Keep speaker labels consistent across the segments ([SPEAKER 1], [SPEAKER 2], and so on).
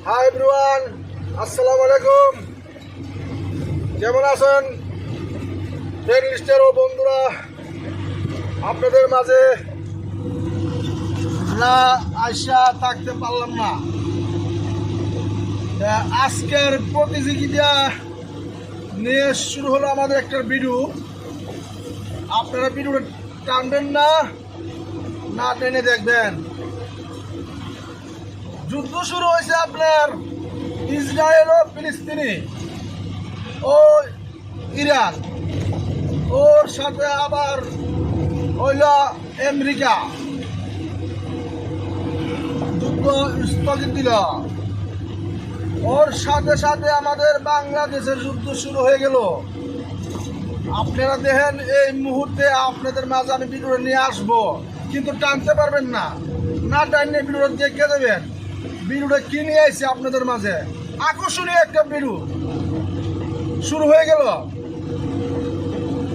[SPEAKER 1] Hi everyone, আসসালামু আলাইকুম। কেমন আছেন ফ্রেন্ড লিস্টের ও বন্ধুরা? আপনাদের মাঝে না আশা থাকতে পারলাম না। আজকের প্রতিযোগিতা নিয়ে শুরু হলো আমাদের একটা ভিডিও। আপনারা ভিডিওটা টানবেন না, না টেনে দেখবেন। যুদ্ধ শুরু হয়েছে আপনার ইসরায়েল ও ফিলিস্তিনি ও ইরান, ওর সাথে আবার হইল আমেরিকা। যুদ্ধ স্থগিত দিল। ওর সাথে সাথে আমাদের বাংলাদেশের যুদ্ধ শুরু হয়ে গেল। আপনারা দেখেন, এই মুহূর্তে আপনাদের মাঝে আমি ভিডিও নিয়ে আসবো, কিন্তু টানতে পারবেন না। না টানলে ভিডিওটা দেখে দেবেন। ভিডিওটা কি নিয়ে আসছে আপনাদের মাঝে? আকর্ষণীয় একটা ভিডিও শুরু হয়ে গেল।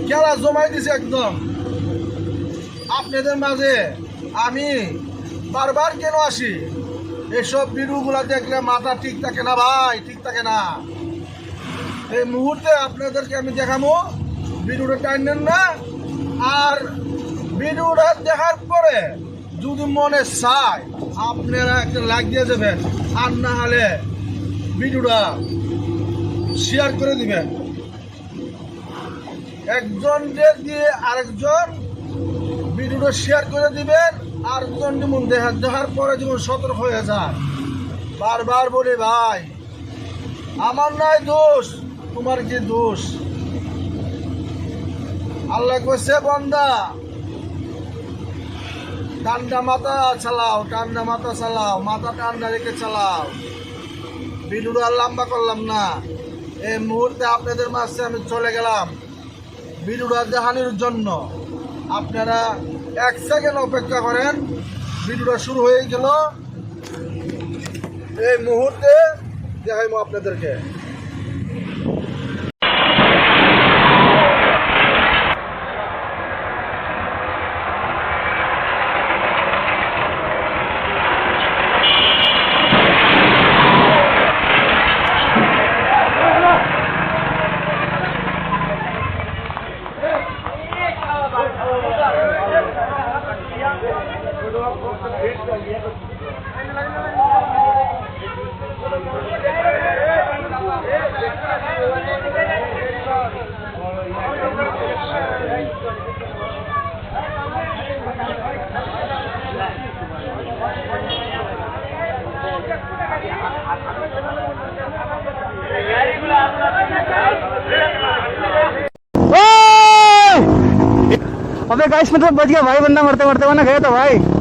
[SPEAKER 1] খেলা জমাই দিছে একদম আপনাদের মাঝে। আমি বারবার কেন আসি? এসব ভিডিওগুলো দেখলে মাথা ঠিক থাকে না ভাই, ঠিক থাকে না। এই মুহূর্তে আপনাদেরকে আমি দেখাবো, ভিডিওটা টাইনেন না। আর ভিডিওটা দেখার পরে যদি মনে চায় আপনারা একটা লাইক দিয়ে দেবেন, আর না হলে ভিডিওটা শেয়ার করে দিবেন। একজনকে দিয়ে আরেকজন ভিডিওটা শেয়ার করে দিবেন। আরেকজন যেমন দেখার পরে যেমন সতর্ক হয়ে যায়। বারবার বলি ভাই, আমার নাই দোষ, তোমার কি দোষ? আল্লাহ কইছে, বান্দা ঠান্ডা মাথা চালাও, ঠান্ডা মাথা চালাও, মাথা ঠান্ডা রেখে চালাও। ভিডিওটা আর লম্বা করলাম না। এই মুহূর্তে আপনাদের মাঝে আমি চলে গেলাম ভিডিওটা দেখানোর জন্য। আপনারা 1 সেকেন্ড অপেক্ষা করেন। ভিডিওটা শুরু হয়ে গেল। এই মুহূর্তে দেখাইবো আপনাদেরকে।
[SPEAKER 2] अबे गाइस मतलब बच गया भाई, बंदा मरते मरते वरना गया था भाई।